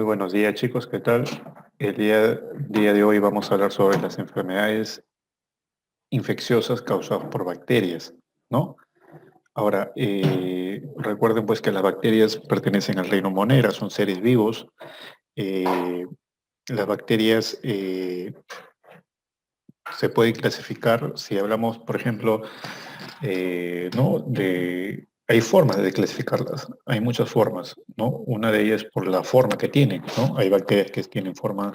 buenos días, chicos, ¿qué tal? El día de hoy vamos a hablar sobre las enfermedades infecciosas causadas por bacterias, ¿no? Ahora, recuerden pues que las bacterias pertenecen al reino Monera, son seres vivos. Eh, las bacterias se pueden clasificar, si hablamos, por ejemplo, ¿no? Hay formas de clasificarlas, hay muchas formas, ¿no? Una de ellas por la forma que tienen, ¿no? Hay bacterias que tienen forma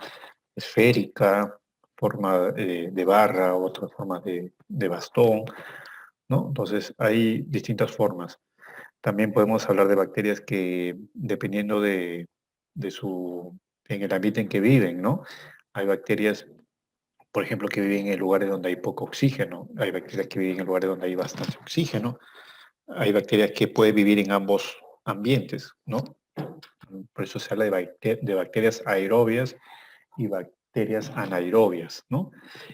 esférica, forma de barra, otras formas de bastón, ¿no? Entonces hay distintas formas. También podemos hablar de bacterias que, dependiendo en el ambiente en que viven, ¿no? Hay bacterias, por ejemplo, que viven en lugares donde hay poco oxígeno, hay bacterias que viven en lugares donde hay bastante oxígeno, hay bacterias que pueden vivir en ambos ambientes, ¿no? Por eso se habla de bacterias aerobias y bacterias anaerobias, ¿no?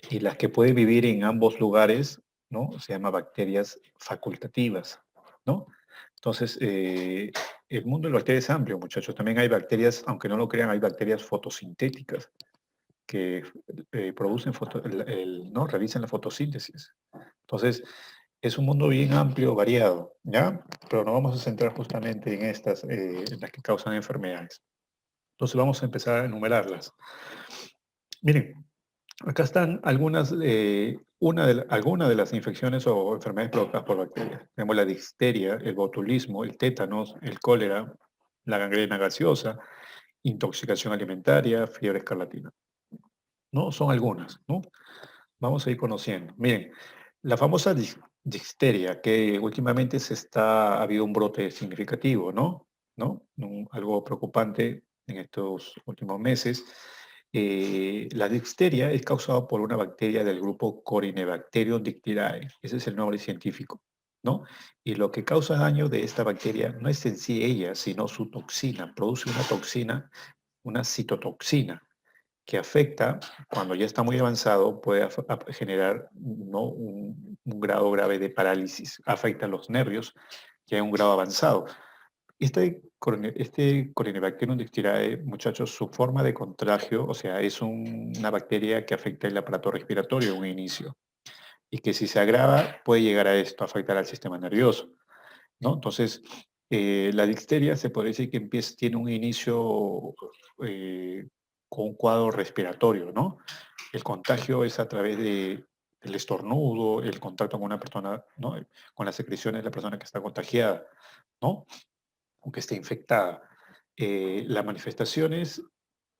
Y las que pueden vivir en ambos lugares, ¿no? Se llama bacterias facultativas, ¿no? Entonces, el mundo de las bacterias es amplio, muchachos. También hay bacterias, aunque no lo crean, hay bacterias fotosintéticas que producen, ¿no? Realizan la fotosíntesis. Entonces, es un mundo bien amplio, variado, ¿ya? Pero nos vamos a centrar justamente en estas, en las que causan enfermedades. Entonces, vamos a empezar a enumerarlas. Miren, acá están algunas de las infecciones o enfermedades provocadas por bacterias. Tenemos la difteria, el botulismo, el tétanos, el cólera, la gangrena gaseosa, intoxicación alimentaria, fiebre escarlatina. ¿No? Son algunas, ¿no? Vamos a ir conociendo. Miren, la famosa difteria, que últimamente ha habido un brote significativo, ¿no? ¿No? Algo preocupante en estos últimos meses. La difteria es causada por una bacteria del grupo Corynebacterium dictyorae. Ese es el nombre científico, ¿no? Y lo que causa daño de esta bacteria no es en sí ella, sino su toxina. Produce una toxina, una citotoxina, que afecta, cuando ya está muy avanzado, puede generar, ¿no? un grado grave de parálisis. Afecta a los nervios, ya en un grado avanzado. Este Corynebacterium dictyorae, muchachos, su forma de contagio, o sea, es una bacteria que afecta el aparato respiratorio en un inicio, y que si se agrava puede llegar a esto, afectar al sistema nervioso, ¿no? Entonces, la difteria se podría decir que tiene un inicio eh, con un cuadro respiratorio, ¿no? El contagio es a través del estornudo, el contacto con una persona, ¿no? Con las secreciones de la persona que está contagiada, ¿no? O que esté infectada. Las manifestaciones,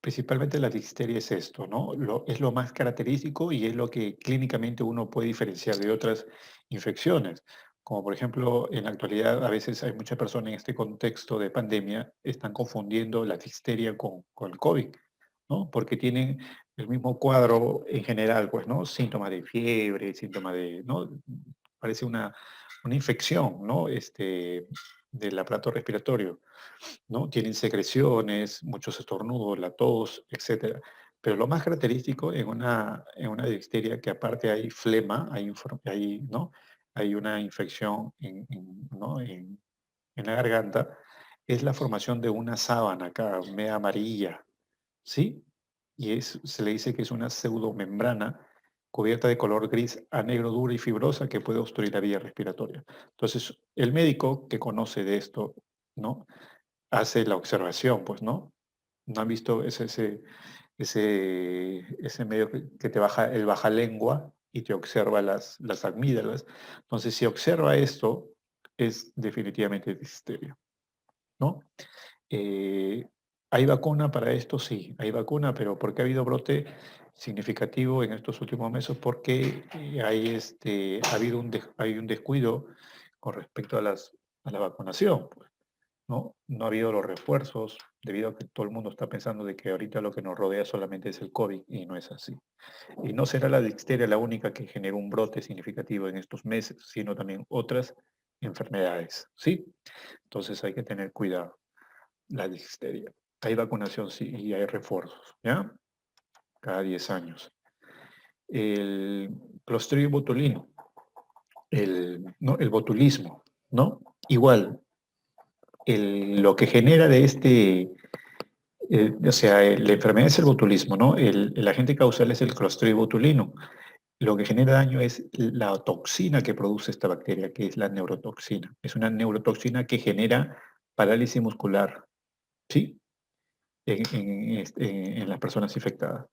principalmente la difteria, es esto, ¿no? Es lo más característico y es lo que clínicamente uno puede diferenciar de otras infecciones. Como por ejemplo, en la actualidad a veces hay muchas personas en este contexto de pandemia están confundiendo la difteria con el COVID, ¿no? Porque tienen el mismo cuadro en general, pues, ¿no? Síntomas de fiebre, síntomas de, ¿no? Parece una infección, ¿no? Del aparato respiratorio, ¿no? Tienen secreciones, muchos estornudos, la tos, etcétera. Pero lo más característico en una difteria, que aparte hay flema, ¿no? Hay una infección ¿no? en la garganta, es la formación de una sábana acá, media amarilla, ¿sí? Y se le dice que es una pseudomembrana cubierta de color gris a negro, dura y fibrosa, que puede obstruir la vía respiratoria. Entonces, el médico que conoce de esto, ¿no? Hace la observación, pues, ¿no? ¿No han visto ese medio que te baja el baja lengua y te observa las amígdalas? Entonces, si observa esto, es definitivamente difteria, ¿no? Eh, ¿Hay vacuna para esto? Sí, hay vacuna, pero ¿por qué ha habido brote significativo en estos últimos meses? Porque ha habido hay un descuido con respecto a la vacunación, pues, ¿no? No ha habido los refuerzos, debido a que todo el mundo está pensando de que ahorita lo que nos rodea solamente es el COVID, y no es así. Y no será la difteria la única que generó un brote significativo en estos meses, sino también otras enfermedades, ¿sí? Entonces hay que tener cuidado. La difteria. Hay vacunación, sí, y hay refuerzos, ¿ya? Cada 10 años. El Clostridium botulino, ¿no? El botulismo, ¿no? Igual, lo que genera O sea, la enfermedad es el botulismo, ¿no? El agente causal es el Clostridio botulino. Lo que genera daño es la toxina que produce esta bacteria, que es la neurotoxina. Es una neurotoxina que genera parálisis muscular, ¿sí? En las personas infectadas.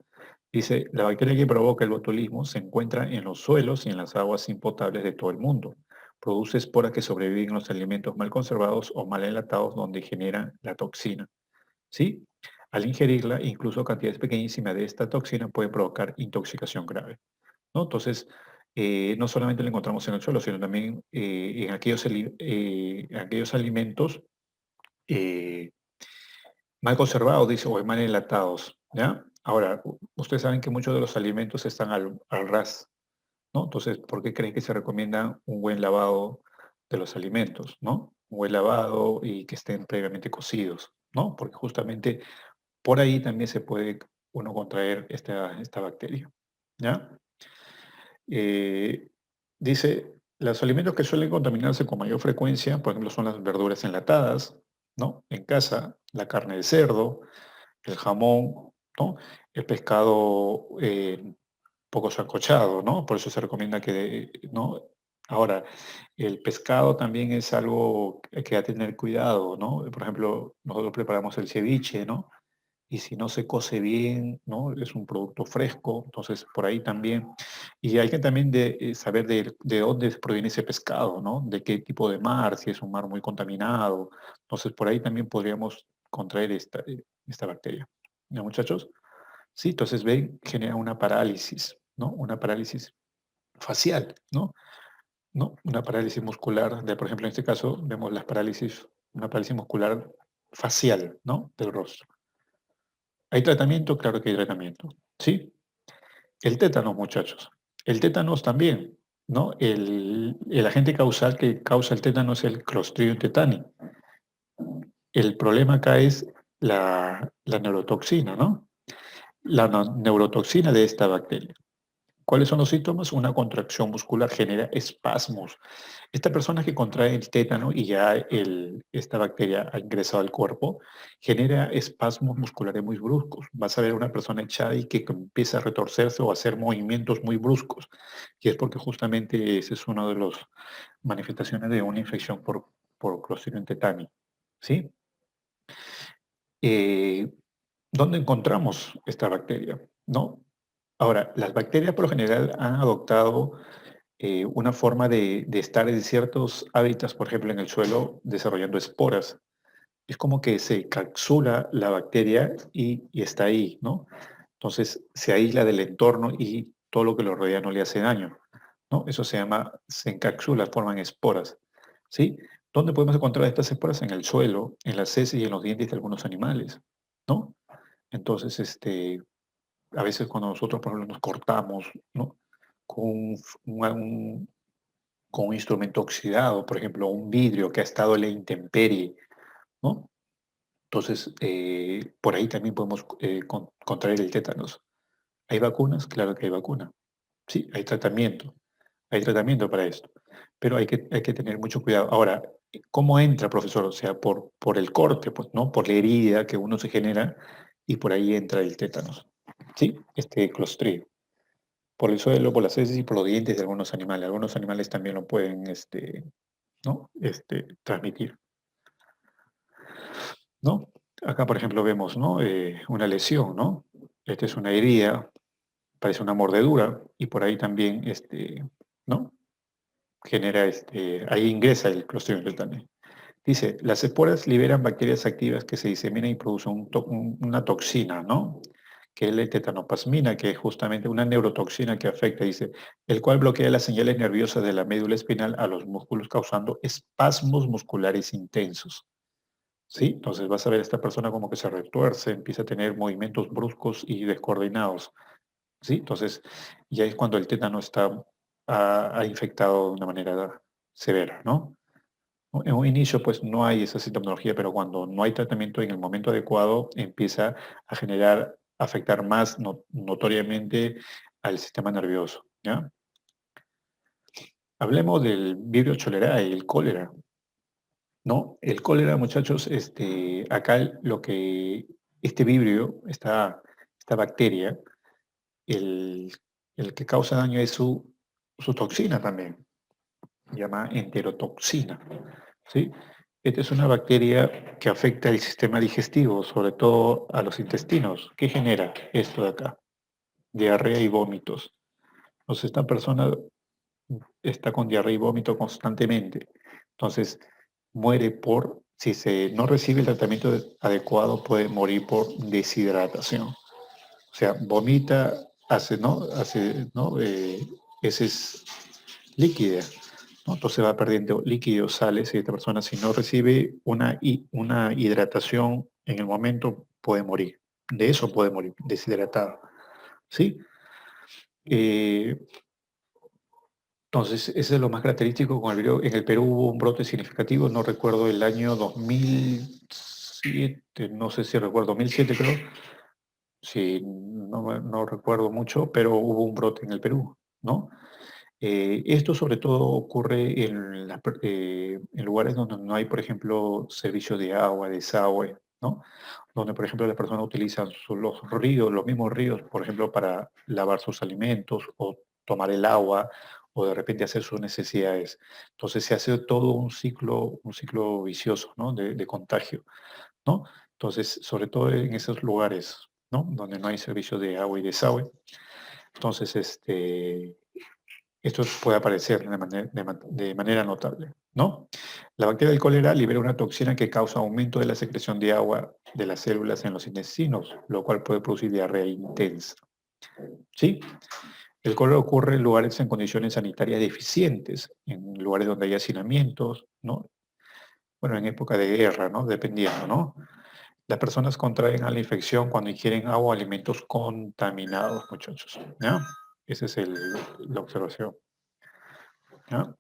Dice, la bacteria que provoca el botulismo se encuentra en los suelos y en las aguas impotables de todo el mundo. Produce esporas que sobreviven en los alimentos mal conservados o mal enlatados donde genera la toxina, ¿sí? Al ingerirla, incluso cantidades pequeñísimas de esta toxina pueden provocar intoxicación grave, ¿no? Entonces, no solamente la encontramos en el suelo, sino también en aquellos alimentos eh, mal conservados, dice, o mal enlatados, ¿ya? Ahora, ustedes saben que muchos de los alimentos están al ras, ¿no? Entonces, ¿por qué creen que se recomienda un buen lavado de los alimentos, ¿no? Un buen lavado y que estén previamente cocidos, ¿no? Porque justamente por ahí también se puede uno contraer esta bacteria, ¿ya? Eh, Dice, los alimentos que suelen contaminarse con mayor frecuencia, por ejemplo, son las verduras enlatadas, ¿no? En casa, la carne de cerdo, el jamón, ¿no? El pescado poco sancochado, ¿no? Por eso se recomienda que, ¿no? Ahora, el pescado también es algo que hay que tener cuidado, ¿no? Por ejemplo, nosotros preparamos el ceviche, ¿no? Y si no se cose bien, ¿no? Es un producto fresco, entonces por ahí también. Y hay que también saber de dónde proviene ese pescado, ¿no? De qué tipo de mar, si es un mar muy contaminado. Entonces por ahí también podríamos contraer esta bacteria. ¿Ya, muchachos? Sí, entonces ven, genera una parálisis, ¿no? Una parálisis facial, ¿no? ¿No? Una parálisis muscular, por ejemplo, en este caso vemos una parálisis muscular facial, ¿no? Del rostro. ¿Hay tratamiento? Claro que hay tratamiento. ¿Sí? El tétanos, muchachos. El tétanos también, ¿no? El agente causal que causa el tétanos es el Clostridium tetani. El problema acá es la neurotoxina, ¿no? Neurotoxina de esta bacteria. ¿Cuáles son los síntomas? Una contracción muscular genera espasmos. Esta persona que contrae el tétano y ya esta bacteria ha ingresado al cuerpo, genera espasmos musculares muy bruscos. Vas a ver una persona echada y que empieza a retorcerse o a hacer movimientos muy bruscos. Y es porque justamente esa es una de las manifestaciones de una infección por Clostridium tetani. ¿Sí? Eh, ¿Dónde encontramos esta bacteria? ¿No? Ahora, las bacterias por lo general han adoptado una forma de estar en ciertos hábitats, por ejemplo, en el suelo, desarrollando esporas. Es como que se capsula la bacteria y está ahí, ¿no? Entonces se aísla del entorno y todo lo que lo rodea no le hace daño, ¿no? Eso se encapsula, forman esporas, ¿sí? ¿Dónde podemos encontrar estas esporas? En el suelo, en las heces y en los dientes de algunos animales, ¿no? Entonces, a veces cuando nosotros, por ejemplo, nos cortamos, ¿no? Con un, con un instrumento oxidado, por ejemplo, un vidrio que ha estado en la intemperie, ¿no? Entonces, por ahí también podemos contraer el tétanos. ¿Hay vacunas? Claro que hay vacuna. Sí, hay tratamiento para esto, pero hay que tener mucho cuidado. Ahora, ¿cómo entra, profesor? O sea, por el corte, pues, ¿no? Por la herida que uno se genera y por ahí entra el tétanos. ¿Sí? Este clostridio. Por el suelo, por las heces y por los dientes de algunos animales. Algunos animales también lo pueden, ¿no? Transmitir, ¿no? Acá, por ejemplo, vemos, ¿no? Una lesión, ¿no? Esta es una herida, parece una mordedura, y por ahí también, ¿no? Genera, ahí ingresa el Clostridium tetani. Dice, las esporas liberan bacterias activas que se diseminan y producen una toxina, ¿no? Que es la tetanoplasmina, que es justamente una neurotoxina que afecta, dice, el cual bloquea las señales nerviosas de la médula espinal a los músculos, causando espasmos musculares intensos. ¿Sí? Entonces vas a ver a esta persona como que se retuerce, empieza a tener movimientos bruscos y descoordinados. ¿Sí? Entonces ya es cuando el tétano ha infectado de una manera severa, ¿no? En un inicio, pues no hay esa sintomatología, pero cuando no hay tratamiento en el momento adecuado, empieza a afectar más notoriamente al sistema nervioso, ¿ya? Hablemos del Vibrio cholerae, el cólera, ¿no? El cólera, muchachos, acá lo que Este vibrio, esta bacteria, el, el que causa daño es su toxina también, se llama enterotoxina, ¿sí? Esta es una bacteria que afecta el sistema digestivo, sobre todo a los intestinos. ¿Qué genera esto de acá? Diarrea y vómitos. Entonces, esta persona está con diarrea y vómito constantemente. Entonces, muere si se no recibe el tratamiento adecuado, puede morir por deshidratación. O sea, vomita, hace, ¿no? Heces líquidas, ¿no? Entonces va perdiendo líquidos, sales, y esta persona, si no recibe una hidratación en el momento, puede morir. De eso puede morir, deshidratado. ¿Sí? Eh, Entonces, ese es lo más característico con el video. En el Perú hubo un brote significativo, no recuerdo el año 2007, no sé si recuerdo, 2007 creo. Sí, no recuerdo mucho, pero hubo un brote en el Perú, ¿no? Esto sobre todo ocurre en lugares donde no hay, por ejemplo, servicio de agua, desagüe, ¿no? Donde, por ejemplo, las personas utilizan los ríos, los mismos ríos, por ejemplo, para lavar sus alimentos o tomar el agua o de repente hacer sus necesidades. Entonces se hace todo un ciclo vicioso, ¿no? De contagio, ¿no? Entonces, sobre todo en esos lugares, ¿no? Donde no hay servicio de agua y desagüe. Entonces, esto puede aparecer de manera notable, ¿no? La bacteria del cólera libera una toxina que causa aumento de la secreción de agua de las células en los intestinos, lo cual puede producir diarrea intensa, ¿sí? El cólera ocurre en lugares en condiciones sanitarias deficientes, en lugares donde hay hacinamientos, ¿no? Bueno, en época de guerra, ¿no? Dependiendo, ¿no? Las personas contraen a la infección cuando ingieren agua o alimentos contaminados, muchachos, ¿ya? Esa es la observación, ¿ya?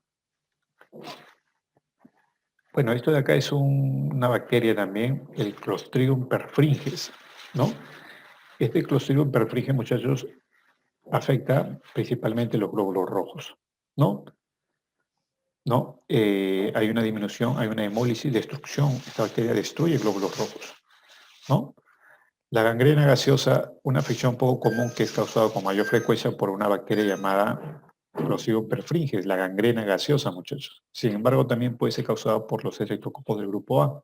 Bueno, esto de acá es una bacteria también, el Clostridium perfringens, ¿no? Este Clostridium perfringens, muchachos, afecta principalmente los glóbulos rojos, ¿no? ¿No? Hay una disminución, hay una hemólisis, destrucción. Esta bacteria destruye glóbulos rojos, ¿no? La gangrena gaseosa, una afección poco común que es causada con mayor frecuencia por una bacteria llamada Clostridium perfringens, la gangrena gaseosa, muchachos. Sin embargo, también puede ser causada por los estreptococos del grupo A.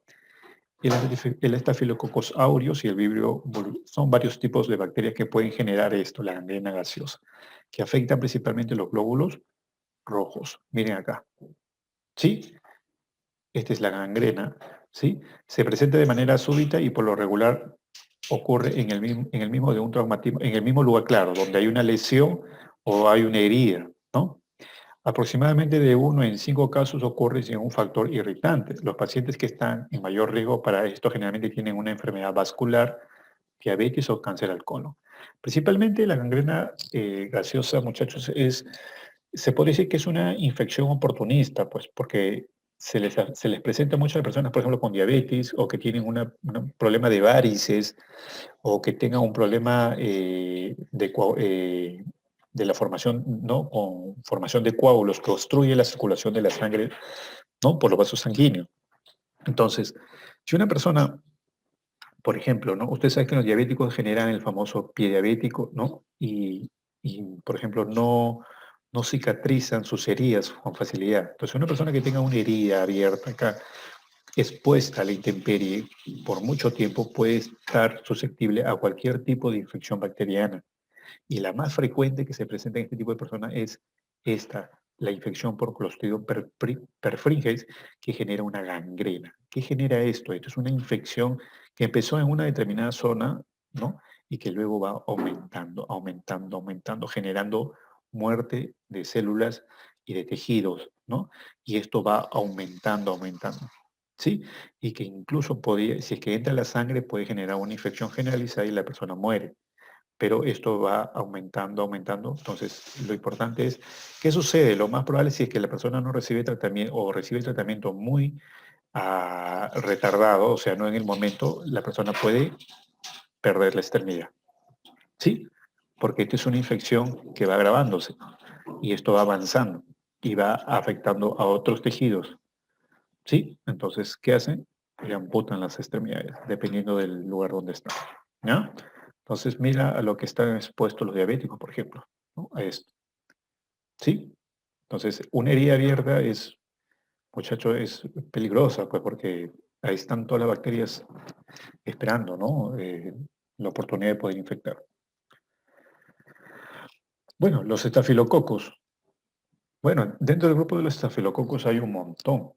El Staphylococcus aureus y el Vibrio son varios tipos de bacterias que pueden generar esto, la gangrena gaseosa, que afectan principalmente los glóbulos rojos. Miren acá, ¿sí? Esta es la gangrena, ¿sí? Se presenta de manera súbita y por lo regular ocurre en el mismo de un traumatismo, en el mismo lugar, claro, donde hay una lesión o hay una herida, ¿no? Aproximadamente de 1 en 5 casos ocurre sin un factor irritante. Los pacientes que están en mayor riesgo para esto generalmente tienen una enfermedad vascular, diabetes o cáncer al colon. Principalmente la gangrena gaseosa, muchachos, se puede decir que es una infección oportunista, pues porque se les presenta mucho a las personas, por ejemplo, con diabetes o que tienen un problema de varices o que tengan un problema de la formación, ¿no? Con formación de coágulos que obstruye la circulación de la sangre, ¿no? Por los vasos sanguíneos. Entonces, si una persona, por ejemplo, ¿no? Usted sabe que los diabéticos generan el famoso pie diabético, ¿no? Por ejemplo, no cicatrizan sus heridas con facilidad. Entonces, una persona que tenga una herida abierta acá, expuesta a la intemperie por mucho tiempo, puede estar susceptible a cualquier tipo de infección bacteriana. Y la más frecuente que se presenta en este tipo de personas es esta, la infección por Clostridium perfringens, que genera una gangrena. ¿Qué genera esto? Esto es una infección que empezó en una determinada zona, ¿no? Y que luego va aumentando, aumentando, aumentando, generando muerte de células y de tejidos, ¿no? Y esto va aumentando, aumentando. ¿Sí? Y que incluso podría, si es que entra en la sangre, puede generar una infección generalizada y la persona muere, pero esto va aumentando, aumentando. Entonces, lo importante es, ¿qué sucede? Lo más probable si es que la persona no recibe tratamiento o recibe tratamiento muy retardado, o sea, no en el momento, la persona puede perder la extremidad. ¿Sí? Porque esta es una infección que va agravándose y esto va avanzando y va afectando a otros tejidos. ¿Sí? Entonces, ¿qué hacen? le amputan las extremidades, dependiendo del lugar donde está. ¿Ya? Entonces mira a lo que están expuestos los diabéticos, por ejemplo, ¿no? A esto. ¿Sí? Entonces, una herida abierta es, muchacho, es peligrosa, pues porque ahí están todas las bacterias esperando, ¿no? La oportunidad de poder infectar. Bueno, los estafilococos. Bueno, dentro del grupo de los estafilococos hay un montón,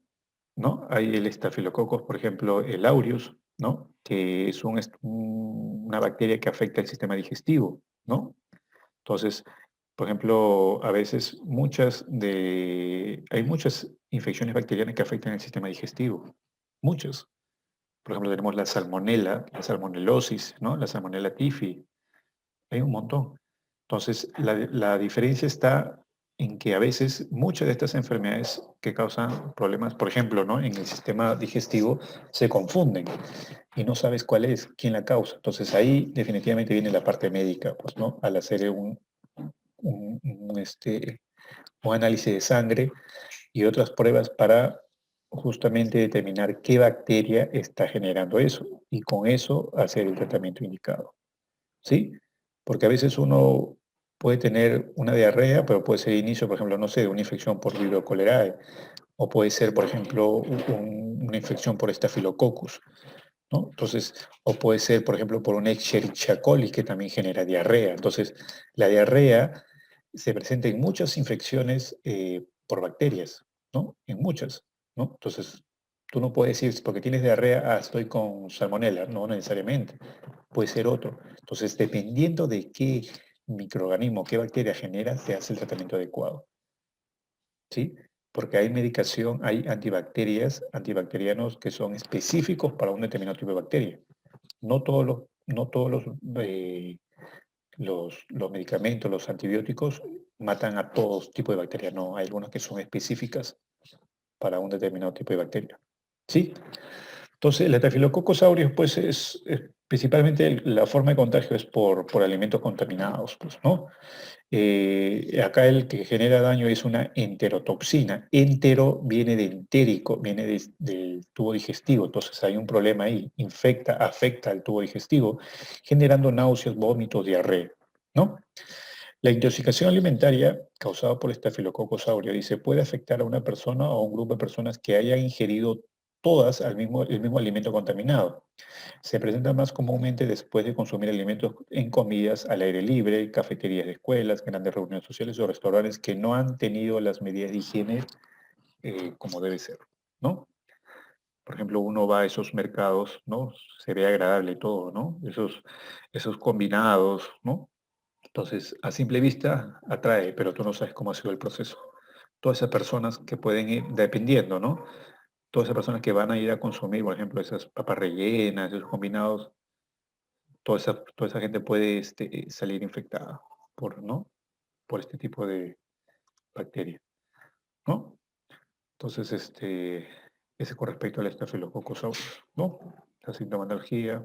¿no? Hay el estafilococos, por ejemplo, el aureus, ¿no? Que es una bacteria que afecta el sistema digestivo, ¿no? Entonces, por ejemplo, a veces hay muchas infecciones bacterianas que afectan el sistema digestivo, muchas. Por ejemplo, tenemos la salmonela, la salmonelosis, ¿no? La salmonella typhi, hay un montón. Entonces, la diferencia está en que a veces muchas de estas enfermedades que causan problemas, por ejemplo, ¿no? En el sistema digestivo, se confunden y no sabes cuál es, quién la causa. Entonces ahí definitivamente viene la parte médica, pues, ¿no? Al hacer un análisis de sangre y otras pruebas para justamente determinar qué bacteria está generando eso y con eso hacer el tratamiento indicado. ¿Sí? Porque a veces uno puede tener una diarrea, pero puede ser inicio, por ejemplo, no sé, de una infección por Vibrio cholerae, o puede ser, por ejemplo, una infección por Staphylococcus, ¿no? Entonces, o puede ser, por ejemplo, por un Escherichia coli que también genera diarrea. Entonces, la diarrea se presenta en muchas infecciones por bacterias, ¿no? En muchas, ¿no? Entonces, tú no puedes decir, porque tienes diarrea, estoy con salmonela, no necesariamente, puede ser otro. Entonces, dependiendo de qué microorganismo, qué bacteria genera, se hace el tratamiento adecuado, ¿sí? Porque hay medicación, hay antibacterianos que son específicos para un determinado tipo de bacteria. No todos los medicamentos, los antibióticos matan a todos tipos de bacterias. No, hay algunas que son específicas para un determinado tipo de bacteria. ¿Sí? Entonces, el Staphylococcus aureus, pues, principalmente la forma de contagio es por alimentos contaminados, pues, ¿no? Acá el que genera daño es una enterotoxina. Entero viene de entérico, viene del tubo digestivo, entonces hay un problema ahí, afecta al tubo digestivo, generando náuseas, vómitos, diarrea, ¿no? La intoxicación alimentaria causada por Staphylococcus aureus dice puede afectar a una persona o a un grupo de personas que hayan ingerido todas el mismo alimento contaminado. Se presenta más comúnmente después de consumir alimentos en comidas al aire libre, cafeterías de escuelas, grandes reuniones sociales o restaurantes que no han tenido las medidas de higiene como debe ser, ¿no? Por ejemplo, uno va a esos mercados, ¿no? Se ve agradable y todo, ¿no? Esos combinados, ¿no? Entonces, a simple vista atrae, pero tú no sabes cómo ha sido el proceso. Todas esas personas que pueden ir, dependiendo, ¿no? Todas esas personas que van a ir a consumir, por ejemplo, esas papas rellenas, esos combinados, toda esa gente puede salir infectada ¿no? Por este tipo de bacterias, ¿no? Entonces, ese con respecto al Staphylococcus aureus, ¿no? La sintomatología.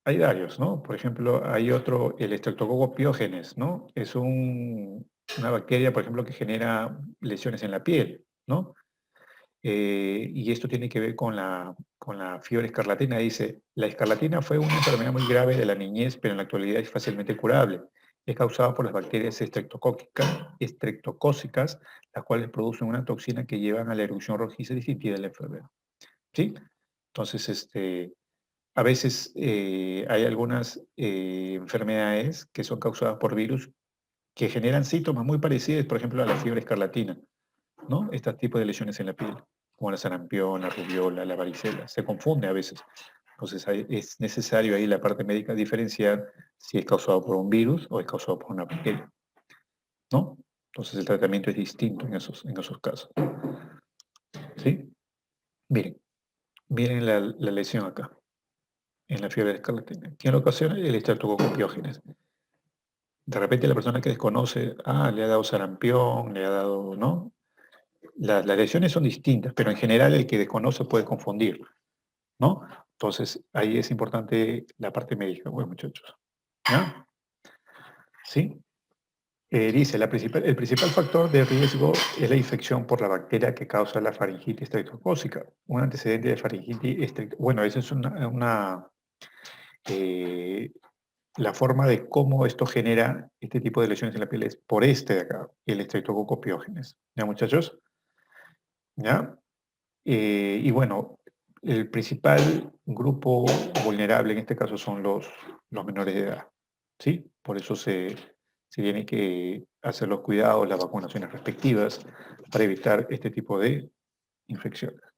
Hay varios, ¿no? Por ejemplo, hay otro, el Streptococcus pyogenes, ¿no? Es una bacteria, por ejemplo, que genera lesiones en la piel, ¿no? Y esto tiene que ver con la fiebre escarlatina. Dice, la escarlatina fue una enfermedad muy grave de la niñez, pero en la actualidad es fácilmente curable. Es causada por las bacterias estreptocócicas, las cuales producen una toxina que llevan a la erupción rojiza distintiva de la enfermedad. ¿Sí? Entonces, a veces hay algunas enfermedades que son causadas por virus que generan síntomas muy parecidos, por ejemplo, a la fiebre escarlatina, ¿no? Este tipo de lesiones en la piel, como la sarampión, la rubiola, la varicela. Se confunde a veces. Entonces es necesario ahí la parte médica diferenciar si es causado por un virus o es causado por una bacteria, ¿no? Entonces el tratamiento es distinto en esos casos. ¿Sí? Miren, miren la lesión acá, en la fiebre escarlatina. ¿Qué lo ocasiona? El estreptococcus pyogenes. De repente la persona que desconoce, le ha dado sarampión, le ha dado, ¿no? Las lesiones son distintas, pero en general el que desconoce puede confundir, ¿no? Entonces, ahí es importante la parte médica, bueno, muchachos. ¿Ya? ¿Sí? Dice, el principal factor de riesgo es la infección por la bacteria que causa la faringitis estreptocócica. Un antecedente de faringitis bueno, esa es eh, la forma de cómo esto genera este tipo de lesiones en la piel es por este de acá, el estreptococo piógenes. ¿Ya, muchachos? ¿Ya? Y bueno, el principal grupo vulnerable en este caso son los menores de edad, ¿sí? Por eso se tiene que hacer los cuidados, las vacunaciones respectivas para evitar este tipo de infecciones.